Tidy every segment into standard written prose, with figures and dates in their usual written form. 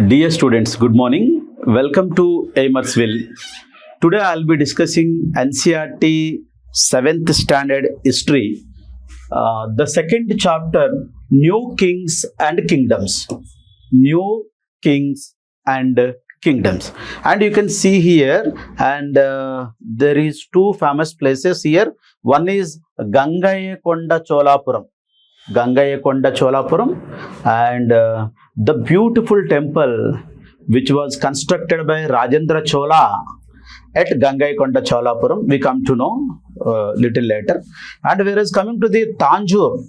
Dear students, good morning. Welcome to Amersville. Today I'll be discussing NCERT 7th Standard History, the second chapter, New Kings and Kingdoms. New Kings and Kingdoms. And you can see here, and there is two famous places here. One is Gangayakonda Cholapuram. Gangayakonda Cholapuram, and the beautiful temple which was constructed by Rajendra Chola at Gangayakonda Cholapuram, we come to know little later. And whereas coming to the Tanjore,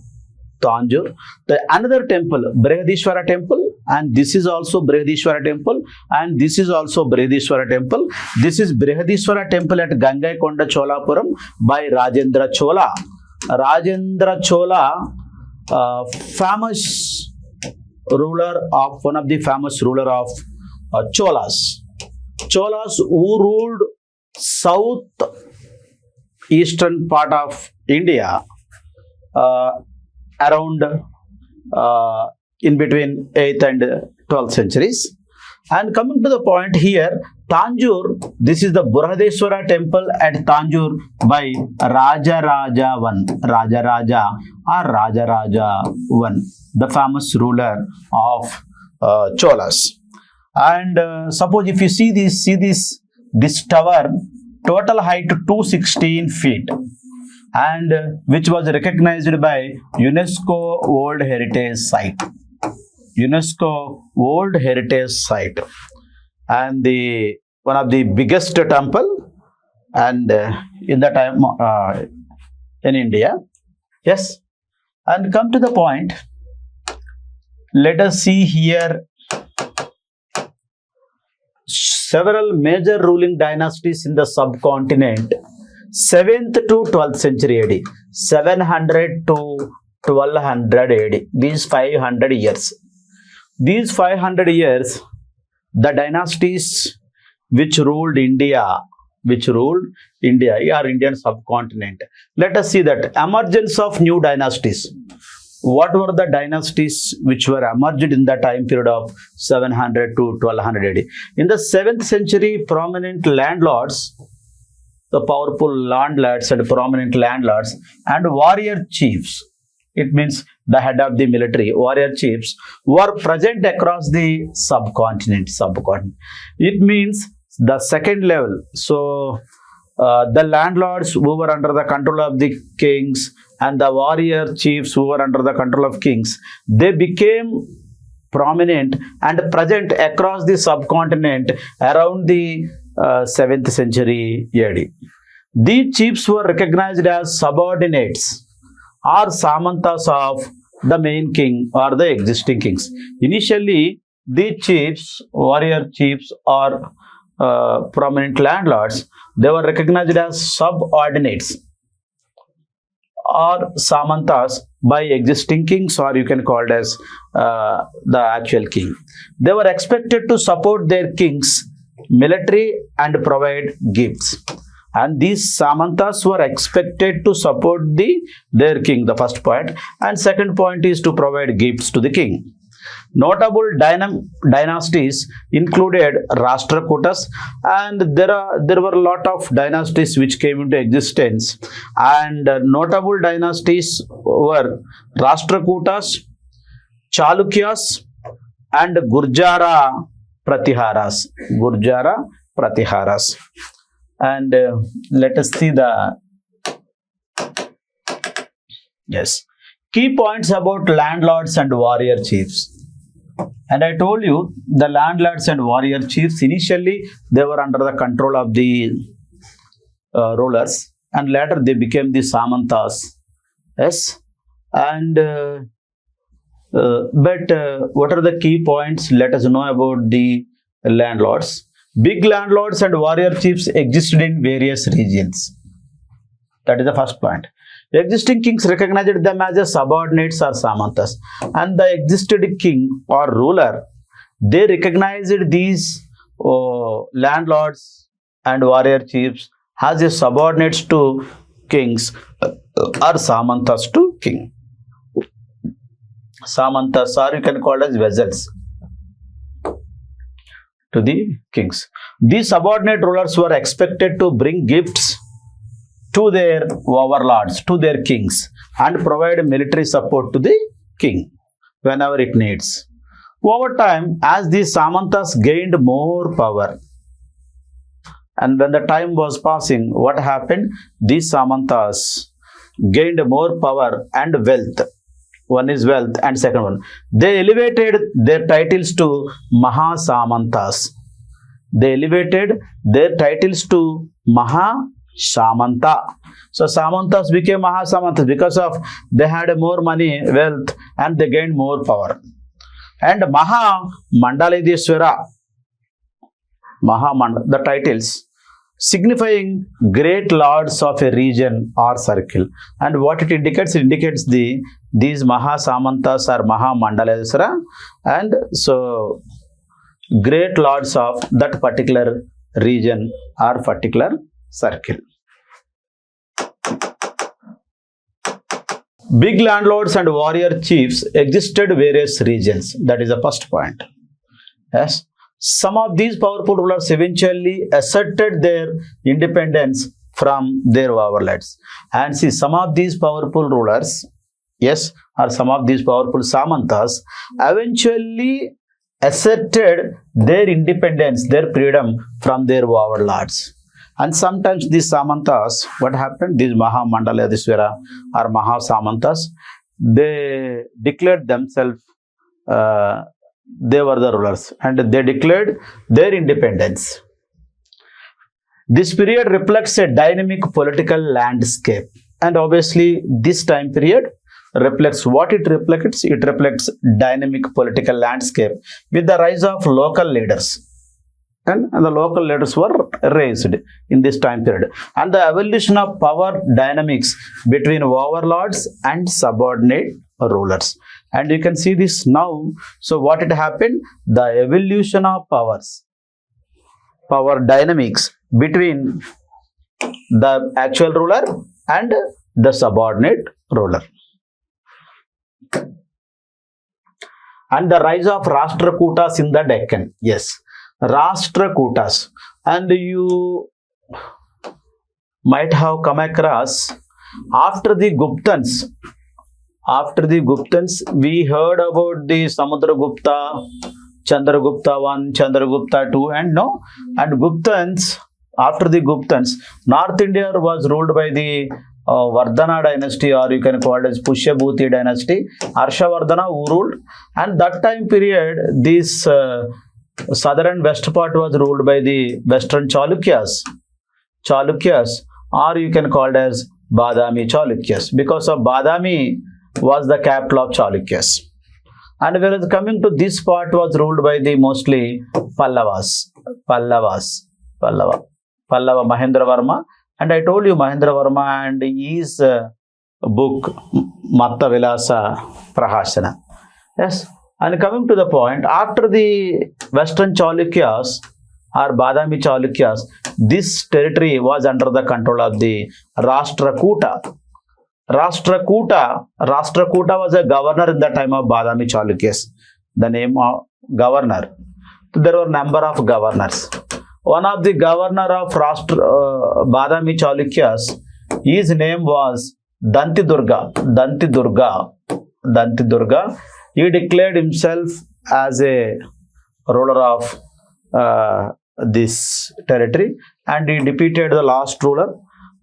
the another temple, Brihadishwara temple, and this is also Brihadishwara temple, and this is also Brihadishwara temple. This is Brihadishwara temple at Gangayakonda Cholapuram by Rajendra Chola. Rajendra Chola, famous ruler of one of the famous ruler of Cholas who ruled south eastern part of India around in between 8th and 12th centuries. And coming to the point here, Tanjore, this is the Brihadishwara temple at Tanjore by Rajaraja I, the famous ruler of Cholas. And suppose if you see this tower, total height 216 feet, and which was recognized by UNESCO World Heritage Site. UNESCO World Heritage Site, and the one of the biggest temple, and in the time in India. Yes, and come to the point. Let us see here several major ruling dynasties in the subcontinent, 7th to 12th century AD, 700 to 1200 AD, these 500 years. These 500 years, the dynasties which ruled India, or Indian subcontinent. Let us see that emergence of new dynasties. What were the dynasties which were emerged in the time period of 700 to 1200 AD? In the 7th century, prominent landlords, the powerful landlords and prominent landlords and warrior chiefs, it means the head of the military, warrior chiefs, were present across the subcontinent. It means the second level. So, the landlords who were under the control of the kings and the warrior chiefs who were under the control of kings, they became prominent and present across the subcontinent around the 7th century AD. These chiefs were recognized as subordinates or samantas of the main king or the existing kings. Initially, these chiefs, warrior chiefs or prominent landlords, they were recognized as subordinates or samantas by existing kings, or you can call it as the actual king. They were expected to support their kings military and provide gifts. And these samantas were expected to support their king, the first point. And second point is to provide gifts to the king. Notable dynasties included Rashtrakutas, and there were a lot of dynasties which came into existence. And notable dynasties were Rashtrakutas, Chalukyas, and Gurjara Pratiharas. And let us see the key points about landlords and warrior chiefs. And I told you the landlords and warrior chiefs, initially they were under the control of the rulers, and later they became the samantas. Yes, and but what are the key points? Let us know about the landlords. Big landlords and warrior chiefs existed in various regions. That is the first point. The existing kings recognized them as a subordinates or samantas, and the existed king or ruler, they recognized these landlords and warrior chiefs as a subordinates to kings or samantas to king. Samantas, or you can call as vessels. to the kings. These subordinate rulers were expected to bring gifts to their overlords, to their kings, and provide military support to the king whenever it needs. Over time, as these Samantas gained more power, and when the time was passing, what happened? These Samantas gained more power and wealth. One is wealth, and second one, they elevated their titles to Mahasamantas. They elevated their titles to Mahasamanta. So Samantas became Mahasamantas because of they had more money, wealth, and they gained more power. And Maha Mandaladeshwara, the titles signifying great lords of a region or circle. And what it indicates? It indicates these Mahasamantas are Maha Mandaladeshwara, and so great lords of that particular region or particular circle. Big landlords and warrior chiefs existed various regions. That is the first point. Yes. Some of these powerful rulers eventually asserted their independence from their overlords. And see, some of these powerful rulers, yes, or some of these powerful Samantas eventually asserted their independence, their freedom from their overlords. And sometimes these Samantas, what happened? These Maha Mandaladeshwara or Maha Samantas, they declared themselves, they were the rulers, and they declared their independence. This period reflects a dynamic political landscape, and obviously this time period reflects what it reflects. It reflects dynamic political landscape with the rise of local leaders, and the local leaders were raised in this time period, and the evolution of power dynamics between overlords and subordinate rulers. And you can see this now. So what it happened? The evolution of power dynamics between the actual ruler and the subordinate ruler. And the rise of Rashtrakutas in the Deccan. Yes, Rashtrakutas. And you might have come across after the Guptans. After the Guptans, we heard about the Samudragupta, Chandragupta 1, Chandragupta 2, and Guptans. After the Guptans, North India was ruled by the Vardhana dynasty, or you can call it as Pushyabhuti dynasty. Harshavardhana who ruled, and that time period, this southern west part was ruled by the Western Chalukyas, or you can call it as Badami Chalukyas, because of Badami was the capital of Chalukyas. And whereas coming to this part was ruled by the mostly Pallava Mahendravarma. And I told you Mahendravarma and his book Matta Vilasa Prahasana. Yes. And coming to the point, after the Western Chalukyas or Badami Chalukyas, this territory was under the control of the Rashtrakuta. Rashtrakuta was a governor in the time of Badami Chalukyas. The name of governor. There were a number of governors. One of the governor of Badami Chalukyas, his name was Dantidurga. He declared himself as a ruler of this territory, and he defeated the last ruler,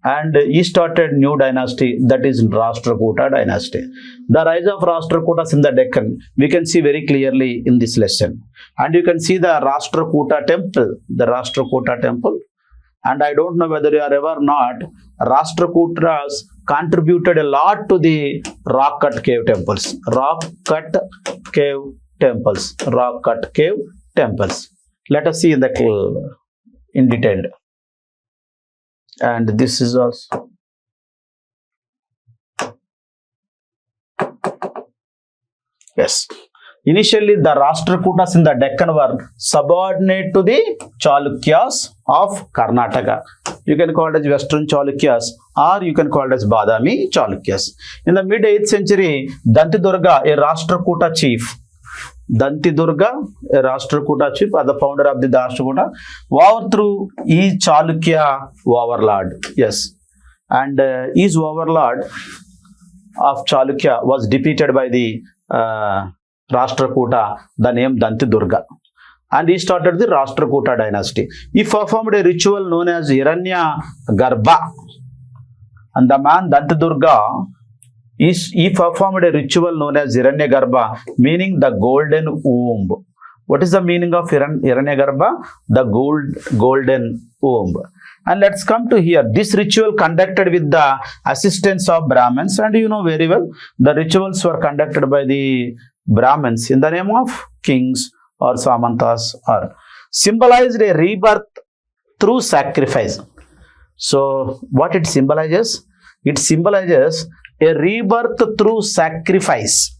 and he started new dynasty, that is Rashtrakuta dynasty. The rise of Rashtrakutas in the Deccan, we can see very clearly in this lesson. And you can see the Rashtrakuta temple, and I don't know whether you are ever not, Rashtrakutas contributed a lot to the rock cut cave temples. Let us see in detail. And this is also yes. Initially, the Rashtrakutas in the Deccan were subordinate to the Chalukyas of Karnataka. You can call it as Western Chalukyas, or you can call it as Badami Chalukyas. In the mid-8th century, Dantidurga, a Rashtrakuta chief, Dantidurga, a Rashtrakuta chief, or the founder of the Rashtrakuta, overthrew each Chalukya overlord. Yes. And his overlord of Chalukya was defeated by the Rashtrakuta, the name Dantidurga. And he started the Rashtrakuta dynasty. He performed a ritual known as Hiranya Garbha. And the man Dantidurga, he performed a ritual known as Hiranya Garbha, meaning the golden womb. What is the meaning of Hiranya Garbha? The golden womb. And let's come to here. This ritual conducted with the assistance of Brahmins, and you know very well, the rituals were conducted by the Brahmins in the name of kings or Samantas, or symbolized a rebirth through sacrifice. So what it symbolizes? It symbolizes a rebirth through sacrifice.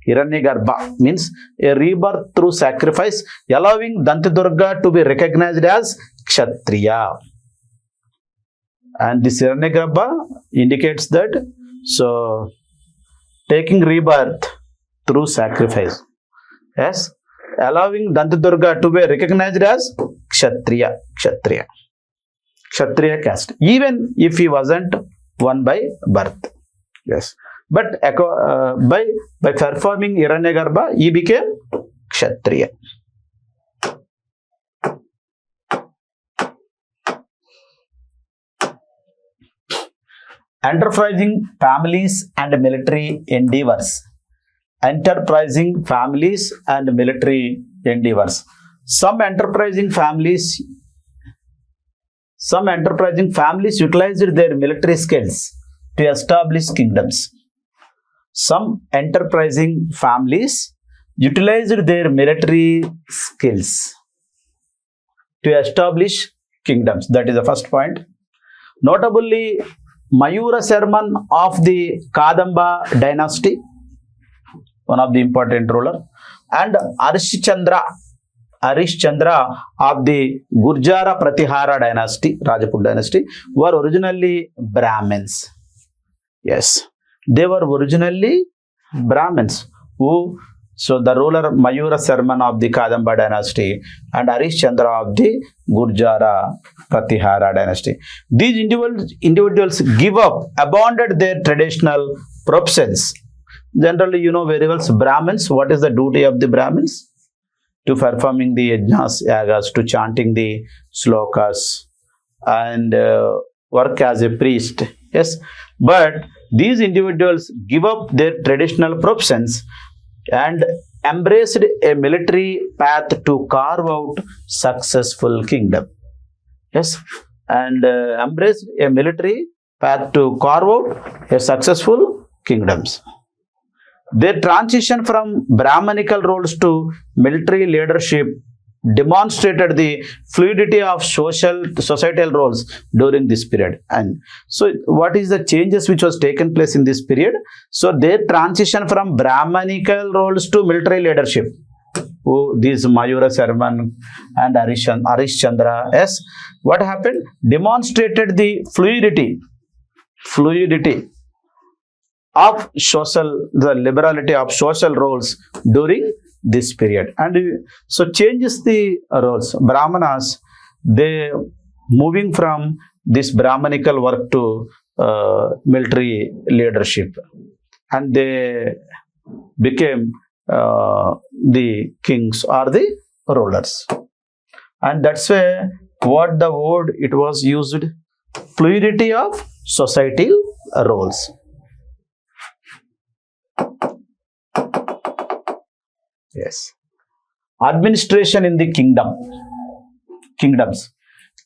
Hiranyagarbha means a rebirth through sacrifice, allowing Dantidurga to be recognized as Kshatriya. And this Hiranyagarbha indicates that, so taking rebirth through sacrifice. Yes, allowing Dantidurga to be recognized as Kshatriya caste, even if he wasn't one by birth. Yes, but by performing Hiranyagarbha, he became Kshatriya. Enterprising families and military endeavors. Enterprising families and military endeavors. Some enterprising families utilized their military skills to establish kingdoms. Some enterprising families utilized their military skills to establish kingdoms. That is the first point. Notably, Mayura Sharman of the Kadamba dynasty, one of the important ruler, and Arishchandra of the Gurjara Pratihara dynasty, Rajput dynasty, were originally Brahmins. Yes, they were originally Brahmins. So the ruler Mayura Sharman of the Kadamba dynasty and Arishchandra of the Gurjara Pratihara dynasty. These individuals abandoned their traditional professions. Generally, you know very well, Brahmins, what is the duty of the Brahmins? To performing the yajnas, yagas, to chanting the slokas, and work as a priest. Yes, but these individuals give up their traditional professions and embraced a military path to carve out successful kingdom. Yes, and embraced a military path to carve out a successful kingdoms. Their transition from Brahmanical roles to military leadership demonstrated the fluidity of societal roles during this period. And so what is the changes which was taken place in this period? So their transition from Brahmanical roles to military leadership. These Mayura Sharman and Arishchandra, yes, what happened? Demonstrated the fluidity of the liberality of social roles during this period. And so changes the roles. Brahmanas, they moving from this Brahmanical work to military leadership, and they became the kings or the rulers. And that's why what the word it was used, fluidity of societal roles. Yes. Administration in the kingdoms.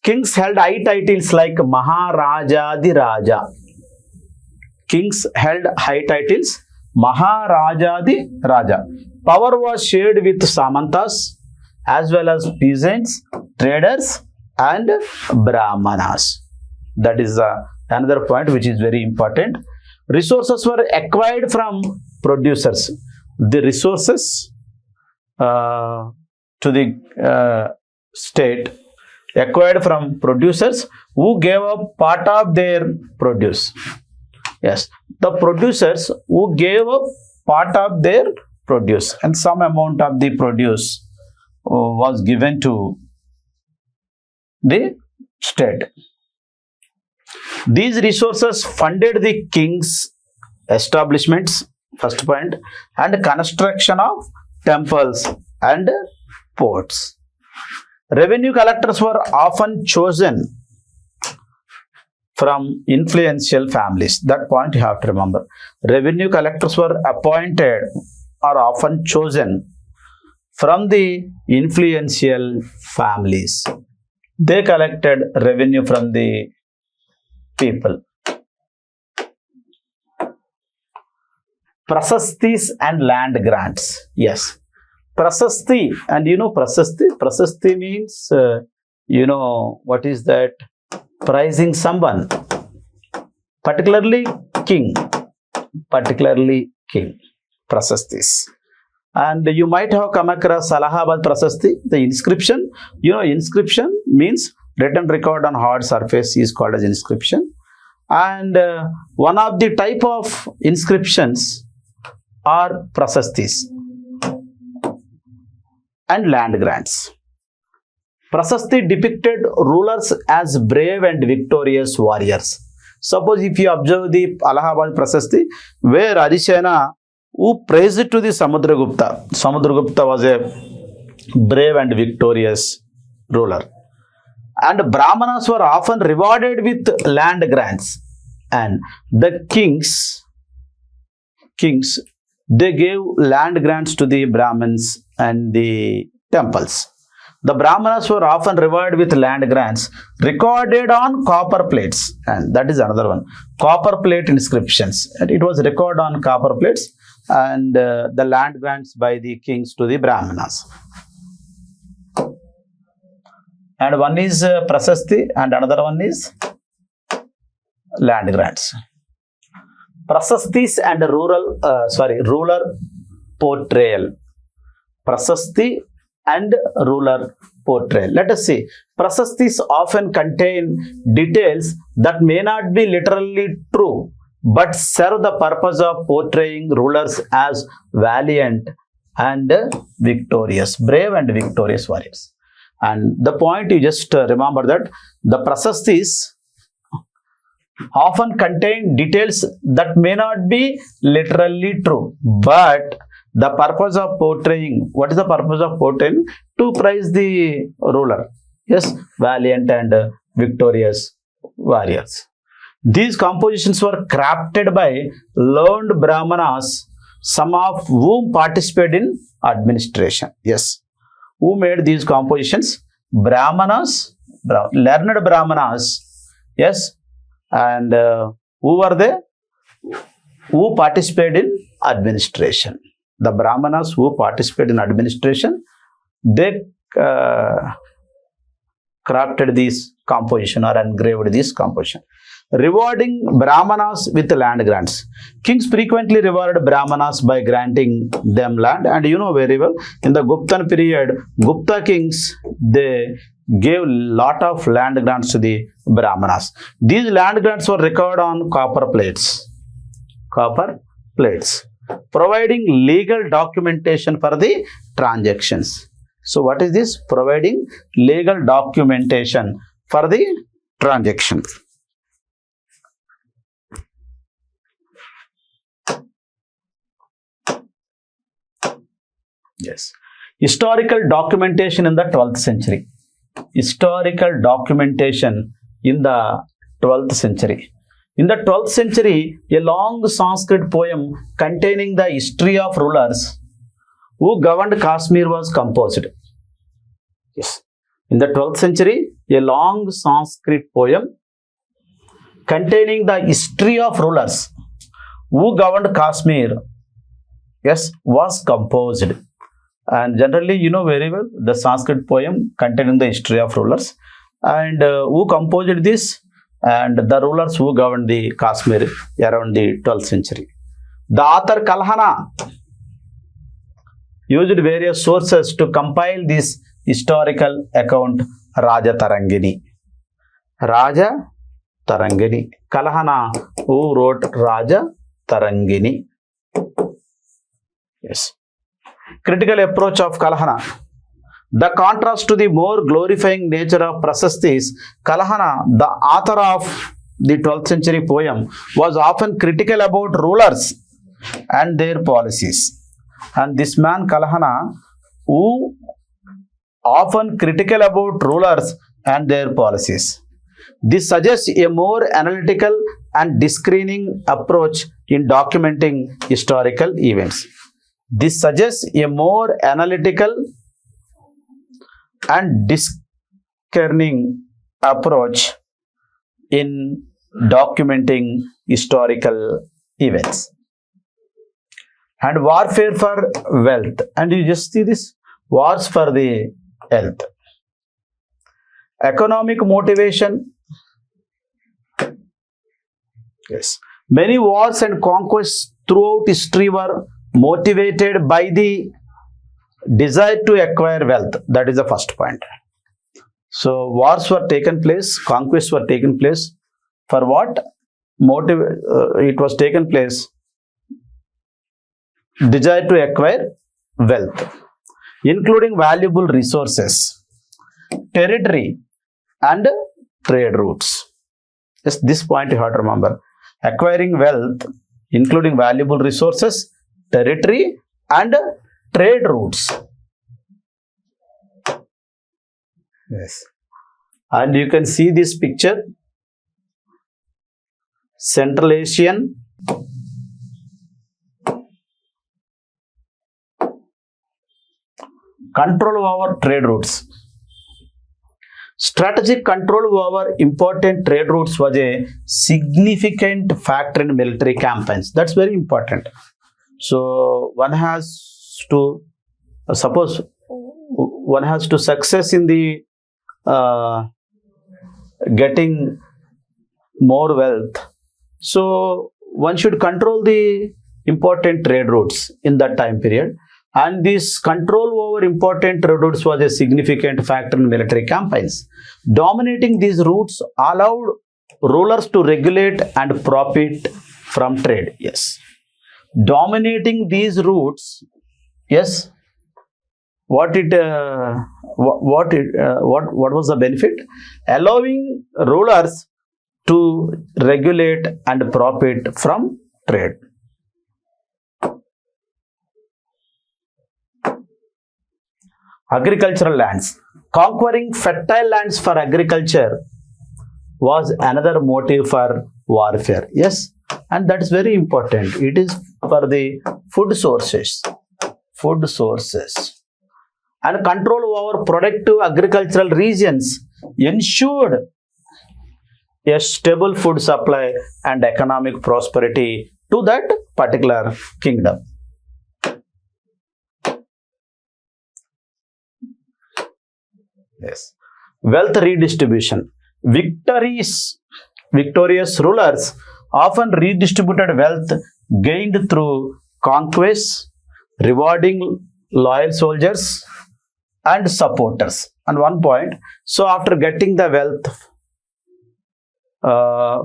Kings held high titles like Maharaja the Raja. Kings held high titles Maharaja the Raja. Power was shared with Samantas as well as peasants, traders and Brahmanas. That is another point which is very important. Resources were acquired from producers. The resources to the state acquired from producers who gave up part of their produce. Yes, the producers who gave up part of their produce, and some amount of the produce was given to the state. These resources funded the king's establishments, first point, and construction of temples and ports. Revenue collectors were often chosen from influential families. That point you have to remember. Revenue collectors were appointed or often chosen from the influential families. They collected revenue from the people. Prasastis and land grants. Yes. Prasasti, and you know prasasti? Prasasti means, what is that? Prizing someone, particularly king. Prasastis. And you might have come across Allahabad Prasasti, the inscription. Inscription means written record on hard surface is called as inscription. And one of the type of inscriptions are prasastis and land grants. Prasasti depicted rulers as brave and victorious warriors. Suppose if you observe the Allahabad Prasasti, where Adisena, who praised to the Samudragupta. Samudragupta was a brave and victorious ruler. And Brahmanas were often rewarded with land grants. And the kings, they gave land grants to the Brahmins and the temples. The Brahmanas were often rewarded with land grants recorded on copper plates. And that is another one. Copper plate inscriptions. And it was recorded on copper plates, and the land grants by the kings to the Brahmanas. And one is prasasti and another one is land grants. Prasastis and ruler portrayal. Prasasti and ruler portrayal. Let us see. Prasastis often contain details that may not be literally true, but serve the purpose of portraying rulers as valiant and victorious, brave and victorious warriors. And the point you just remember that the prasastis often contain details that may not be literally true, but the purpose of portraying, what is the purpose of portraying? To praise the ruler. Yes, valiant and victorious warriors. These compositions were crafted by learned Brahmanas, some of whom participated in administration. Yes. Who made these compositions? Brahmanas, learned Brahmanas. Yes. And who were they? Who participated in administration. The Brahmanas who participated in administration, they crafted this composition or engraved this composition. Rewarding Brahmanas with land grants. Kings frequently rewarded Brahmanas by granting them land, and you know very well, in the Guptan period, Gupta kings, they gave lot of land grants to the Brahmanas. These land grants were recorded on copper plates, providing legal documentation for the transactions. So what is this? Providing legal documentation for the transactions. Yes. Historical documentation in the 12th century. Historical documentation in the 12th century. In the 12th century, a long Sanskrit poem containing the history of rulers who governed Kashmir was composed. Yes. In the 12th century, a long Sanskrit poem containing the history of rulers who governed Kashmir, yes, was composed. And generally, you know very well, the Sanskrit poem containing the history of rulers. And who composed this? And the rulers who governed the Kashmir around the 12th century. The author Kalhana used various sources to compile this historical account, Raja Tarangini. Kalhana, who wrote Raja Tarangini. Yes. Critical approach of Kalahana. The contrast to the more glorifying nature of Prasastis, Kalahana, the author of the 12th century poem, was often critical about rulers and their policies. And this man Kalahana, who often critical about rulers and their policies. This suggests a more analytical and discerning approach in documenting historical events. This suggests a more analytical and discerning approach in documenting historical events. And warfare for wealth. And you just see this, wars for the wealth. Economic motivation. Yes. Many wars and conquests throughout history were motivated by the desire to acquire wealth. That is the first point. So wars were taken place, conquests were taken place. For what motive it was taken place? Desire to acquire wealth, including valuable resources, territory, and trade routes. Yes, this point you have to remember. Acquiring wealth, including valuable resources, territory, and trade routes. Yes. And you can see this picture. Central Asian control over trade routes. Strategic control over important trade routes was a significant factor in military campaigns. That's very important. So one has to suppose one has to success in the getting more wealth. So one should control the important trade routes in that time period. And this control over important trade routes was a significant factor in military campaigns. Dominating these routes allowed rulers to regulate and profit from trade. Yes. Dominating these routes, yes. What was the benefit? Allowing rulers to regulate and profit from trade. Agricultural lands. Conquering fertile lands for agriculture was another motive for warfare. Yes, and that is very important. It is for the food sources. Food sources. And control over productive agricultural regions ensured a stable food supply and economic prosperity to that particular kingdom. Yes. Wealth redistribution. Victorious rulers often redistributed wealth gained through conquests, rewarding loyal soldiers and supporters. And one point, so after getting the wealth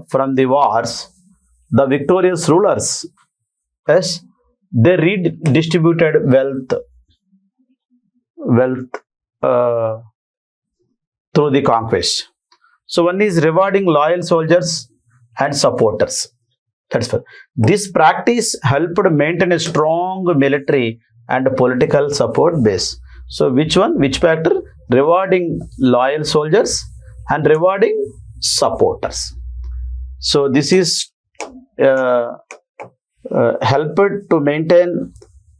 from the wars, the victorious rulers, yes, they redistributed wealth through the conquest. So one is rewarding loyal soldiers and supporters. That's why this practice helped maintain a strong military and political support base. So which one? Which factor? Rewarding loyal soldiers and rewarding supporters. So this is helped to maintain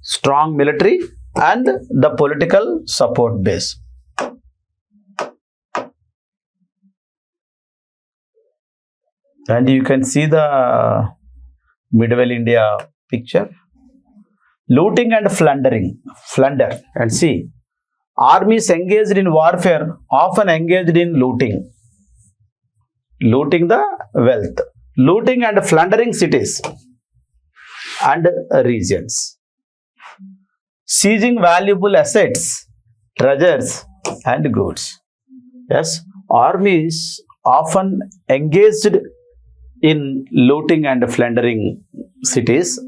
strong military and the political support base. And you can see the medieval India picture. Looting and plunder, and see, armies engaged in warfare often engaged in looting the wealth, looting and plundering cities and regions, seizing valuable assets, treasures and goods. Yes, armies often engaged in looting and plundering cities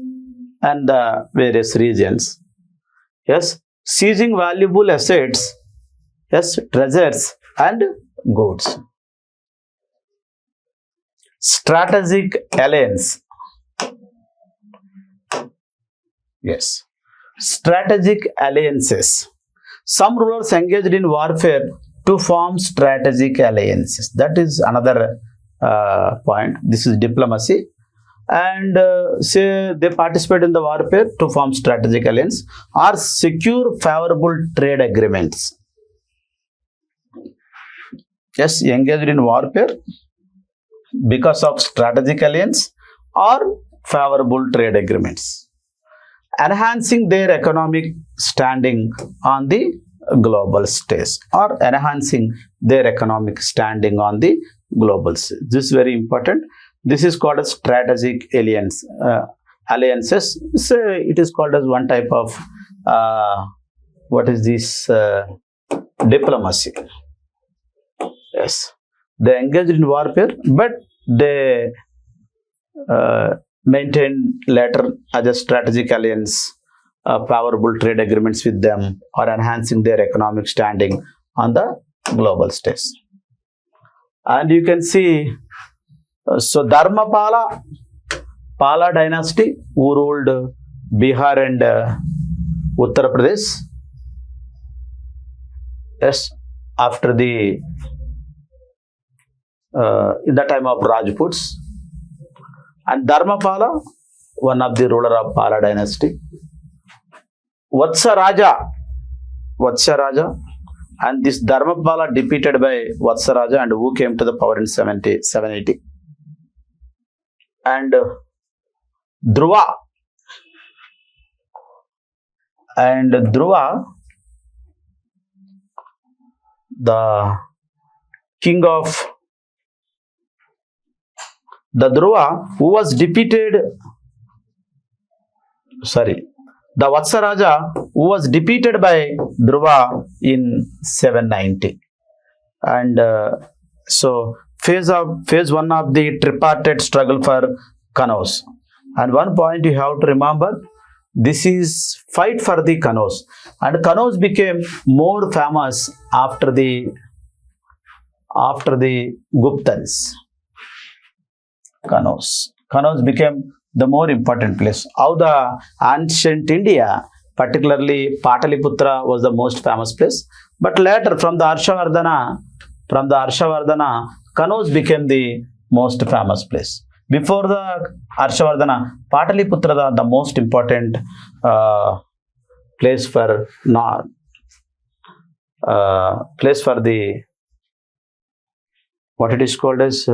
and the various regions. Yes, seizing valuable assets, yes, treasures and goods. Strategic alliance. Yes, strategic alliances. Some rulers engaged in warfare to form strategic alliances. That is another point. This is diplomacy. And say they participate in the warfare to form strategic alliance or secure favorable trade agreements. Yes, engaged in warfare because of strategic alliance or favorable trade agreements, enhancing their economic standing on the global stage or enhancing their economic standing on the global stage. This is very important. This is called a strategic alliance. Alliances. So it is called as one type of what is this diplomacy. Yes, they engaged in warfare, but they maintained later as a strategic alliance, favorable trade agreements with them, or enhancing their economic standing on the global stage. And you can see, so Dharmapala, Pala dynasty, who ruled Bihar and Uttar Pradesh. Yes, after the in the time of Rajputs. And Dharmapala, one of the ruler of Pala dynasty. Vatsa Raja, and this Dharmapala defeated by Vatsa Raja, and who came to the power in 780. And Dhruva, the king of the Dhruva, who was defeated, the Vatsa Raja, who was defeated by Dhruva in 790. And so phase one of the tripartite struggle for Kanauj. And one point you have to remember, this is fight for the Kanauj. And Kanauj became more famous after the Guptans. Kanauj became the more important place. How the ancient India, particularly Pataliputra, was the most famous place. But later, from the Harshavardhana, Kanauj became the most famous place. Before the Harshavardhana, Pataliputra, the most important place for the what it is called as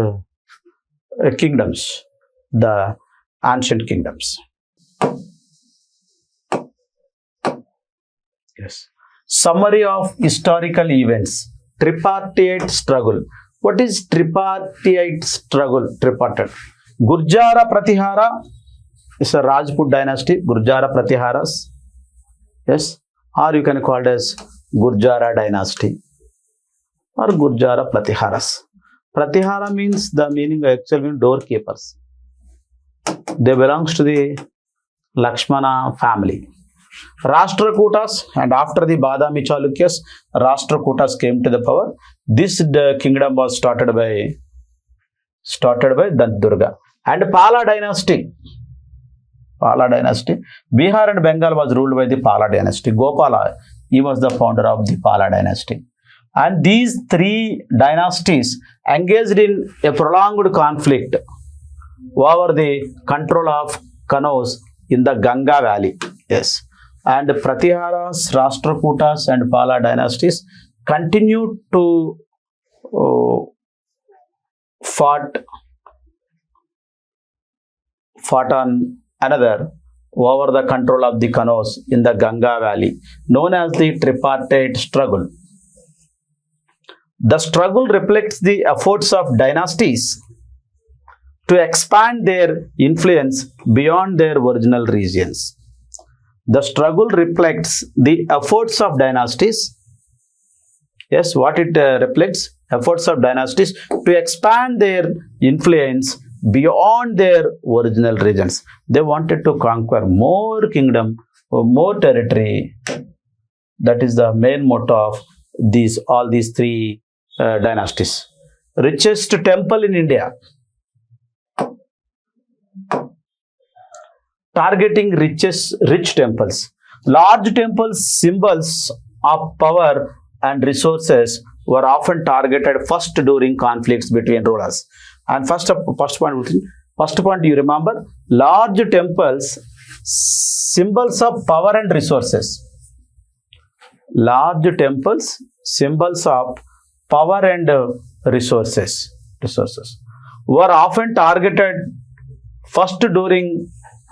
kingdoms, the ancient kingdoms. Yes. Summary of historical events. Tripartite struggle. What is tripartite struggle? Tripartite. Gurjara Pratihara is a Rajput dynasty. Gurjara Pratiharas. Yes. Or you can call it as Gurjara dynasty or Gurjara Pratiharas. Pratihara means the meaning actually doorkeepers. They belongs to the Lakshmana family. Rashtrakutas, and after the Badami Chalukyas, Rashtrakutas came to the power. This kingdom was started by Dantdurga. And Pala dynasty. Bihar and Bengal was ruled by the Pala dynasty. Gopala, he was the founder of the Pala dynasty. And these three dynasties engaged in a prolonged conflict over the control of Kanauj in the Ganga Valley. Yes. And the Pratiharas, Rashtrakutas and Pala dynasties continued to fought on another over the control of the Kanauj in the Ganga Valley, known as the tripartite struggle. The struggle reflects the efforts of dynasties to expand their influence beyond their original regions. The struggle reflects the efforts of dynasties. Yes, what it reflects? Efforts of dynasties to expand their influence beyond their original regions. They wanted to conquer more kingdom more territory. That is the main motto of all these three dynasties. Richest temple in India. Targeting rich temples. Large temples, symbols of power and resources, were often targeted first during conflicts between rulers. And first point you remember, large temples, symbols of power and resources. Large temples, symbols of power and resources were often targeted first during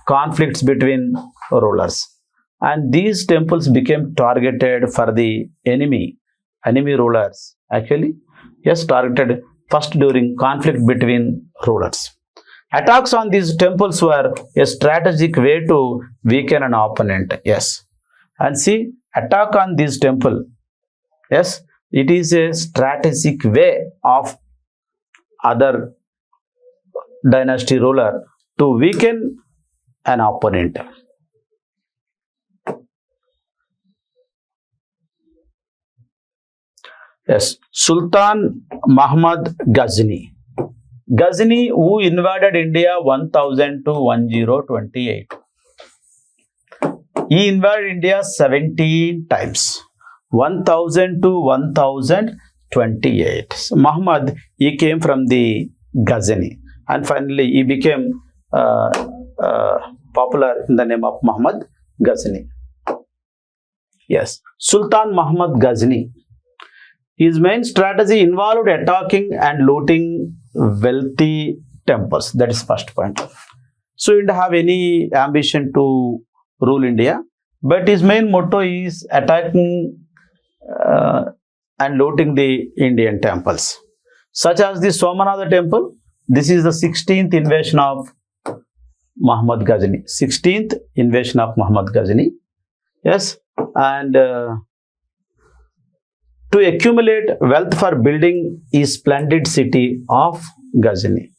conflicts between rulers. And these temples became targeted for the enemy rulers. Actually, yes, targeted first during conflict between rulers. Attacks on these temples were a strategic way to weaken an opponent. Yes. And see, attack on this temple. Yes, it is a strategic way of other dynasty ruler to weaken an opponent. Yes, Sultan Muhammad Ghazni. Ghazni, who invaded India 1000 to 1028. He invaded India 17 times, 1000 to 1028. So Muhammad, he came from the Ghazni, and finally he became popular in the name of Muhammad Ghazni. Yes, Sultan Muhammad Ghazni. His main strategy involved attacking and looting wealthy temples. That is first point. So he didn't have any ambition to rule India, but his main motto is attacking and looting the Indian temples, such as the Somanatha temple. This is the 16th invasion of Muhammad Ghazni. 16th invasion of Muhammad Ghazni. Yes, and to accumulate wealth for building his splendid city of Ghazni.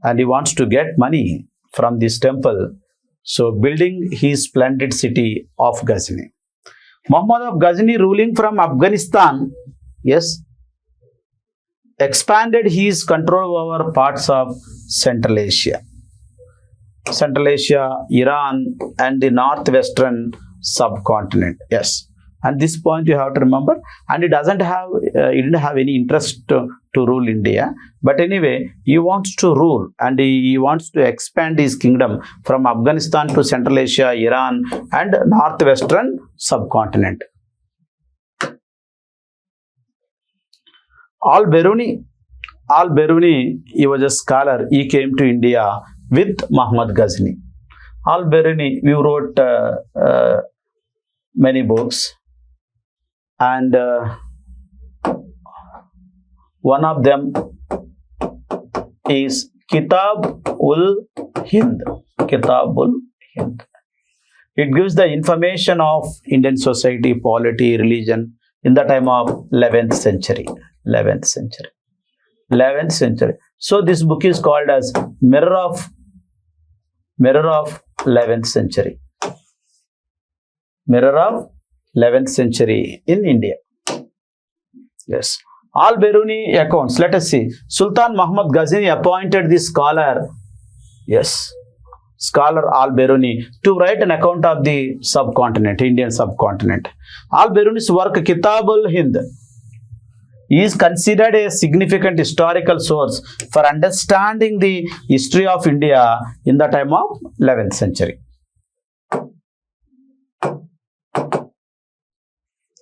And he wants to get money from this temple. So building his splendid city of Ghazni. Muhammad of Ghazni, ruling from Afghanistan, yes, expanded his control over parts of Central Asia, Iran, and the northwestern subcontinent. Yes. And this point you have to remember. And he didn't have any interest to rule India. But anyway, he wants to rule, and he wants to expand his kingdom from Afghanistan to Central Asia, Iran, and northwestern subcontinent. Al-Biruni, he was a scholar. He came to India with Muhammad Ghazni. Al-Biruni, we wrote many books. And one of them is Kitab-ul-Hind. Kitab-ul-Hind. It gives the information of Indian society, polity, religion in the time of 11th century. 11th century. So this book is called as Mirror of 11th century. Mirror of 11th century in India. Yes. Al-Biruni accounts. Let us see. Sultan Muhammad Ghazni appointed the scholar, yes, scholar Al-Biruni, to write an account of the subcontinent, Indian subcontinent. Al-Biruni's work, Kitab-ul-Hind, is considered a significant historical source for understanding the history of India in the time of 11th century.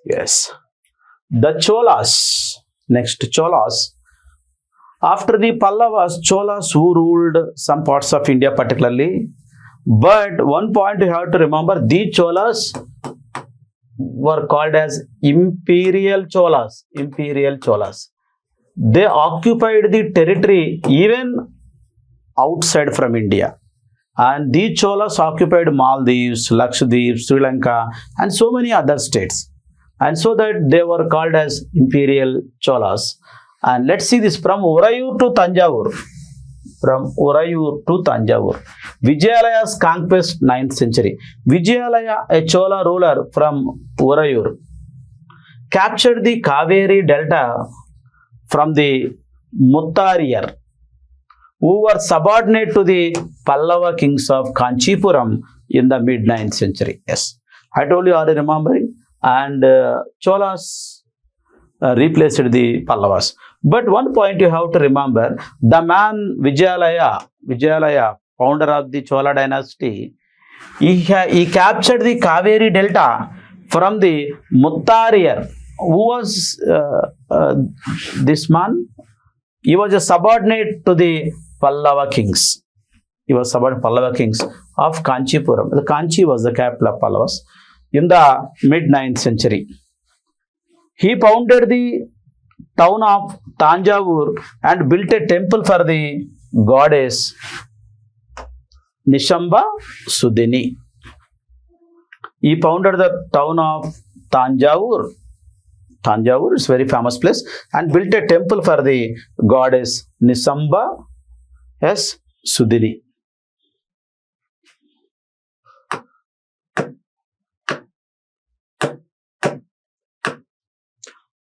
Yes. The Cholas. Next, Cholas. After the Pallavas, Cholas who ruled some parts of India particularly. But one point you have to remember, the Cholas were called as Imperial Cholas. Imperial Cholas. They occupied the territory even outside from India. And the Cholas occupied Maldives, Lakshadweep, Sri Lanka, and so many other states. And so that they were called as Imperial Cholas. And let's see this from Urayur to Tanjavur. from Urayur to Tanjavur. Vijayalaya's conquest 9th century. Vijayalaya, a Chola ruler from Urayur, captured the Kaveri Delta from the Muttariyar, who were subordinate to the Pallava kings of Kanchipuram in the mid-9th century. Yes, I told you, are you remembering? And Cholas replaced the Pallavas. But one point you have to remember, the man Vijayalaya, founder of the Chola dynasty, he captured the Kaveri Delta from the Muttariyar. Who was this man? He was a subordinate to the Pallava kings. He was subordinate Pallava kings of Kanchipuram. The Kanchi was the capital of Pallavas in the mid-9th century. He founded the town of Tanjavur and built a temple for the goddess Nishamba Sudini. He founded the town of Tanjavur. Tanjavur is a very famous place, and built a temple for the goddess Nisamba Sudini.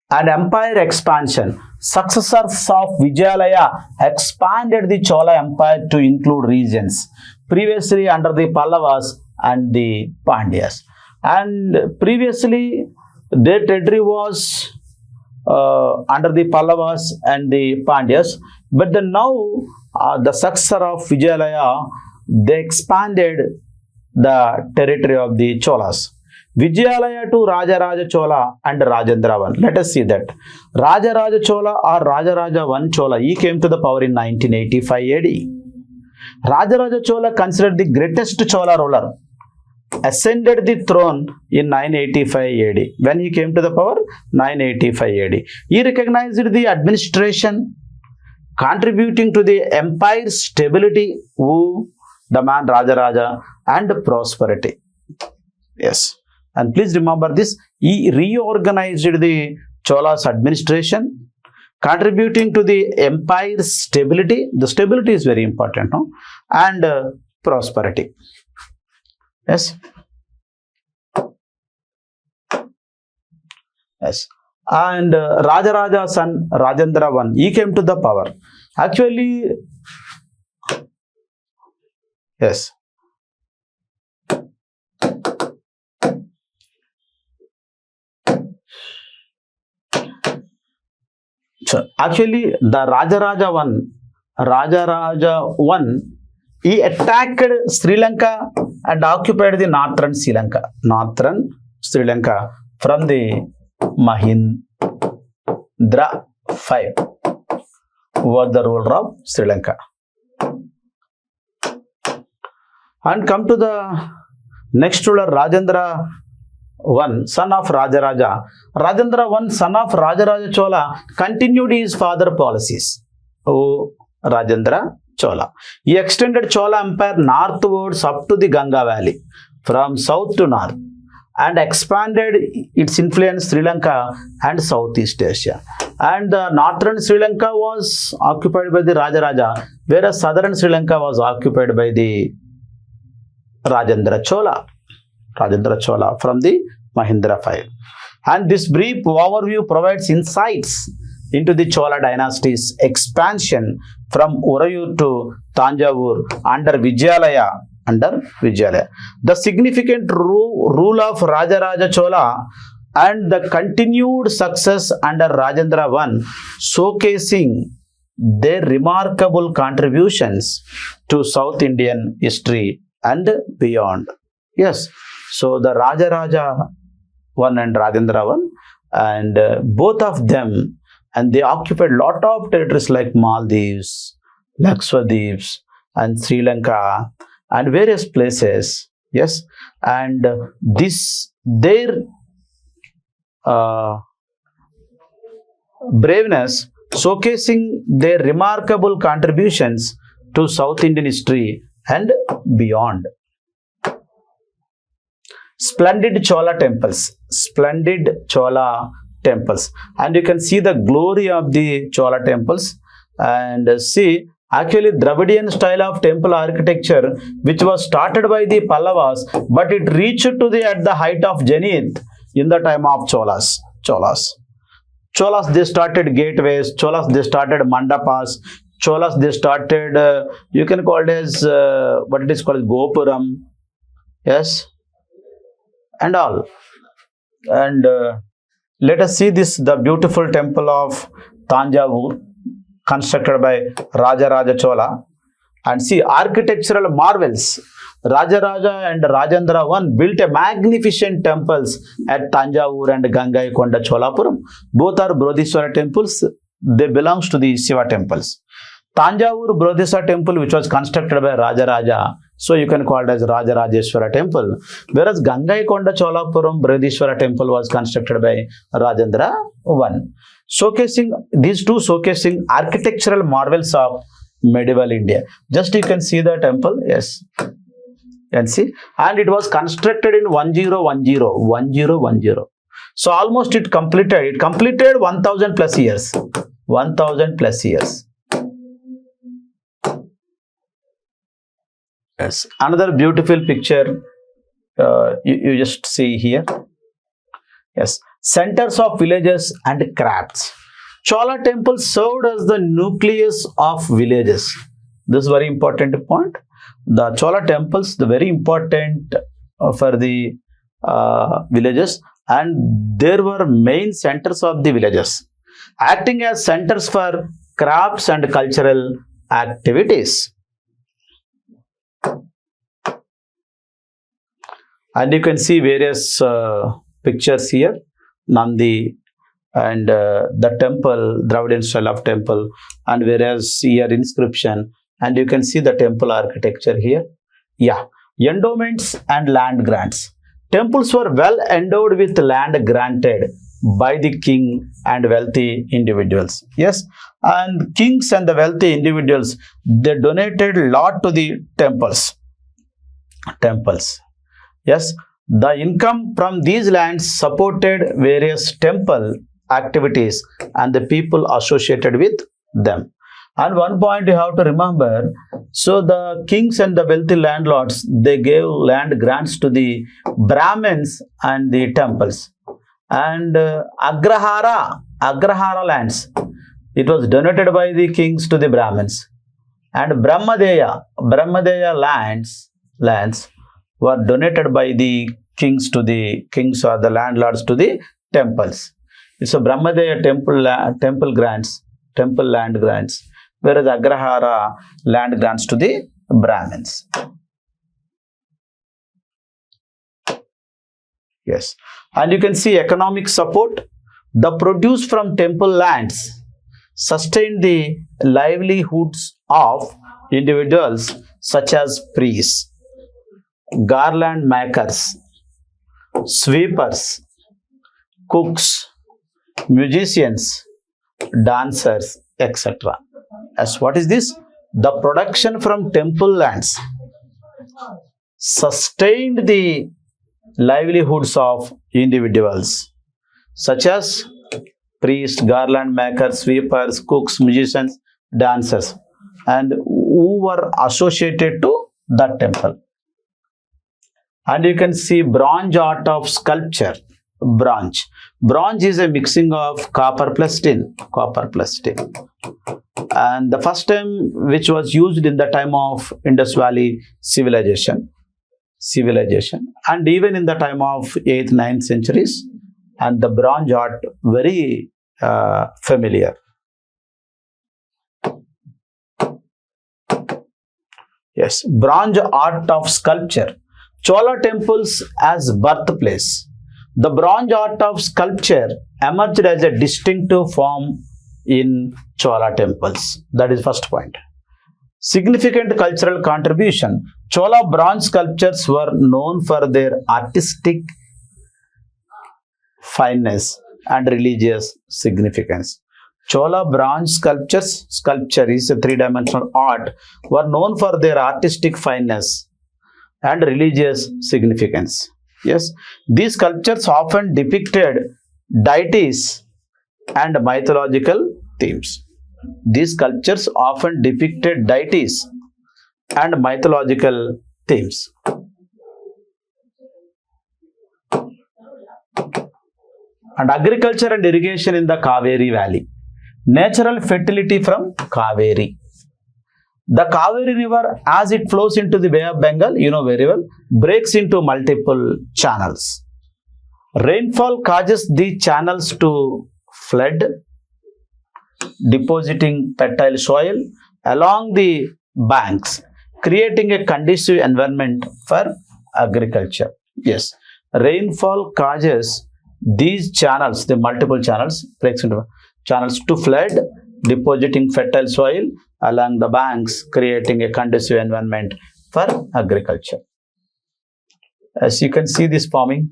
And empire expansion. Successors of Vijayalaya expanded the Chola Empire to include regions previously under the Pallavas and the Pandyas. And previously, their territory was under the Pallavas and the Pandyas. But then now, the successor of Vijayalaya, they expanded the territory of the Cholas. Vijayalaya to Rajaraja Chola and Rajendra I. Let us see that. Rajaraja Chola or Rajaraja I Chola, he came to the power in 1985 AD. Rajaraja Chola, considered the greatest Chola ruler, ascended the throne in 985 AD. When he came to the power? 985 AD. He recognized the administration contributing to the empire's stability, the man Rajaraja, and prosperity. Yes. And please remember this, he reorganized the Chola's administration, contributing to the empire's stability. The stability is very important, no? And prosperity. Yes. Yes. And Rajaraja's son Rajendra I, he came to the power. Actually, yes. So actually, the Rajaraja I, he attacked Sri Lanka and occupied the northern Sri Lanka. Northern Sri Lanka from the Mahindra V, who was the ruler of Sri Lanka. And come to the next ruler, Rajendra I, son of Rajaraja. Rajendra I, son of Rajaraja Chola, continued his father policies. Rajendra Chola. He extended Chola Empire northwards up to the Ganga Valley, from south to north, and expanded its influence Sri Lanka and Southeast Asia. And the northern Sri Lanka was occupied by the Rajaraja, whereas southern Sri Lanka was occupied by the Rajendra Chola from the Mahindra V. And this brief overview provides insights into the Chola dynasty's expansion from Urayur to Tanjavur under Vijayalaya. The significant rule of Rajaraja Chola and the continued success under Rajendra I, showcasing their remarkable contributions to South Indian history and beyond. Yes, so the Rajaraja I and Rajendra I, and both of them, and they occupied lot of territories like Maldives, Lakshadweeps, and Sri Lanka, and various places. Yes, and their braveness, showcasing their remarkable contributions to South Indian history and beyond. Splendid Chola temples, and you can see the glory of the Chola temples, and see Actually, Dravidian style of temple architecture, which was started by the Pallavas, but it reached to the at the height of zenith in the time of Cholas. Cholas, they started gateways. Cholas, they started mandapas. Cholas, they started, you can call it as, what it is called, Gopuram. Yes. And all. And let us see this, the beautiful temple of Tanjavur, constructed by Rajaraja Chola, and see architectural marvels. Rajaraja and Rajendra I built a magnificent temples at Tanjavur and Gangaikonda Cholapuram. Both are Brodhiswara temples. They belongs to the Shiva temples. Tanjavur Brodhiswara temple, which was constructed by Rajaraja, so you can call it as Rajarajeshwara temple. Whereas Gangaikonda Cholapuram Brodhiswara temple was constructed by Rajendra I. Showcasing these two, showcasing architectural marvels of medieval India. Just you can see the temple, yes, you can see, and it was constructed in 1010. So almost it completed 1000 plus years. 1000 plus years. Yes, another beautiful picture you just see here. Yes, centers of villages and crafts. Chola temple served as the nucleus of villages. This is very important point. The Chola temples, the very important for the villages, and there were main centers of the villages, acting as centers for crafts and cultural activities. And you can see various pictures here. Nandi and the temple, Dravidian style of temple, and various here inscription, and you can see the temple architecture here. Yeah, endowments and land grants. Temples were well endowed with land granted by the king and wealthy individuals. Yes, and kings and the wealthy individuals, they donated a lot to the temples. Yes, the income from these lands supported various temple activities and the people associated with them. And one point you have to remember, so the kings and the wealthy landlords, they gave land grants to the Brahmins and the temples. And Agrahara lands, it was donated by the kings to the Brahmins. And Brahmadeya lands were donated by the kings or the landlords to the temples. So Brahmadeya temple land grants, whereas Agrahara land grants to the Brahmins. Yes, and you can see economic support. The produce from temple lands sustained the livelihoods of individuals such as priests, garland makers, sweepers, cooks, musicians, dancers, etc. As what is this? The production from temple lands sustained the livelihoods of individuals such as priests, garland makers, sweepers, cooks, musicians, dancers, and who were associated to that temple. And you can see bronze art of sculpture. Bronze is a mixing of copper plus tin. And the first time which was used in the time of Indus Valley civilization, and even in the time of 8th, 9th centuries, and the bronze art very familiar. Yes, bronze art of sculpture. Chola temples as birthplace. The bronze art of sculpture emerged as a distinctive form in Chola temples. That is first point. Significant cultural contribution. Chola bronze sculptures were known for their artistic fineness and religious significance. Chola bronze sculpture is a three-dimensional art, were known for their artistic fineness and religious significance. Yes, these sculptures often depicted deities and mythological themes. These sculptures often depicted deities and mythological themes. And agriculture and irrigation in the Kaveri Valley. Natural fertility from Kaveri. The Kaveri River, as it flows into the Bay of Bengal, you know very well, breaks into multiple channels. Rainfall causes the channels to flood, depositing fertile soil along the banks, creating a conducive environment for agriculture. Yes, rainfall causes these channels, the multiple channels, breaks into channels to flood, depositing fertile soil along the banks, creating a conducive environment for agriculture. As you can see, this farming.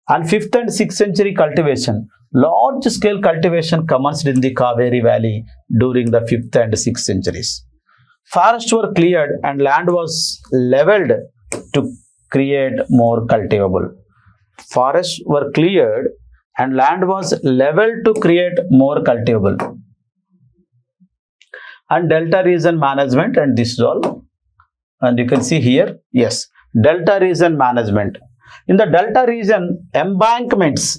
And 5th and 6th century cultivation, large scale cultivation commenced in the Kaveri Valley during the 5th and 6th centuries. Forests were cleared and land was leveled to create more cultivable. Forests were cleared and land was leveled to create more cultivable. And delta region management, and this is all. And you can see here, yes, delta region management. In the delta region, embankments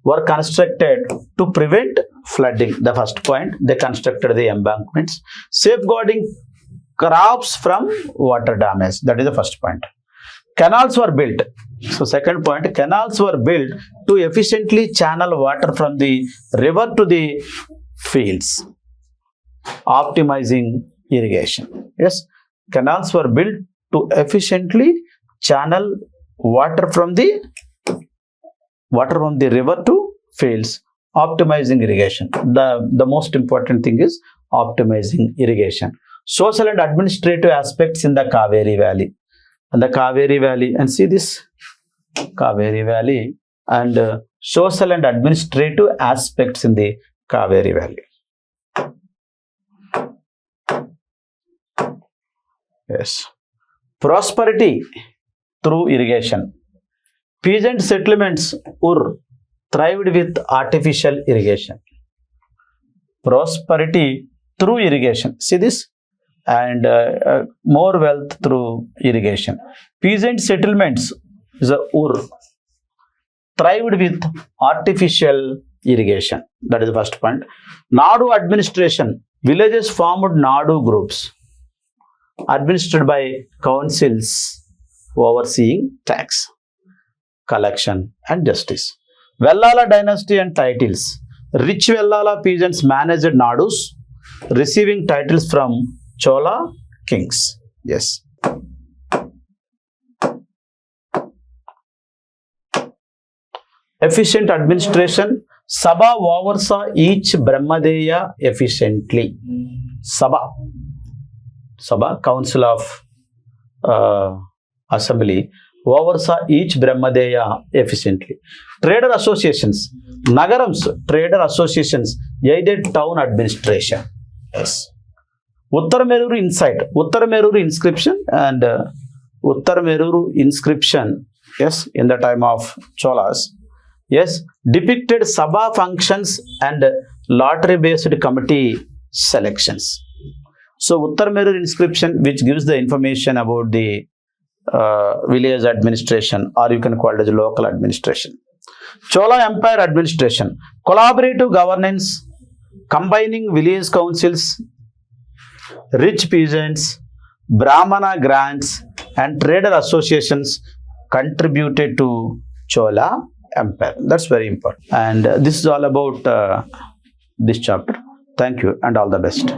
were constructed to prevent flooding. The first point, they constructed the embankments, safeguarding crops from water damage. That is the first point. Canals were built. So second point, canals were built to efficiently channel water from the river to the fields, optimizing irrigation. Yes, canals were built to efficiently channel water from the river to fields, optimizing irrigation. The most important thing is optimizing irrigation. Social and administrative aspects in the Kaveri Valley. And the Kaveri Valley, and see this Kaveri Valley, and social and administrative aspects in the Kaveri Valley. Yes. Prosperity through irrigation. Peasant settlements thrived with artificial irrigation. Prosperity through irrigation. See this? And more wealth through irrigation. Peasant settlements thrived with artificial irrigation. That is the first point. Nadu administration. Villages formed Nadu groups administered by councils overseeing tax collection and justice. Vellala dynasty and titles. Rich Vellala peasants managed Nadus, receiving titles from Chola kings. Yes. Efficient administration. Sabha oversaw each Brahmadeya efficiently. Sabha, council of assembly, oversaw each Brahmadeya efficiently. Trader associations. Nagarams, trader associations, aided town administration. Yes. Uttarmeruru insight, Uttarmeruru inscription and Uttarmeruru inscription, yes, in the time of Cholas, yes, depicted Sabha functions and lottery-based committee selections. So, Uttarmeruru inscription, which gives the information about the village administration, or you can call it as local administration. Chola Empire administration, collaborative governance, combining village councils, rich peasants, Brahmana grants, and trader associations contributed to Chola Empire. That's very important. And this is all about this chapter. Thank you and all the best.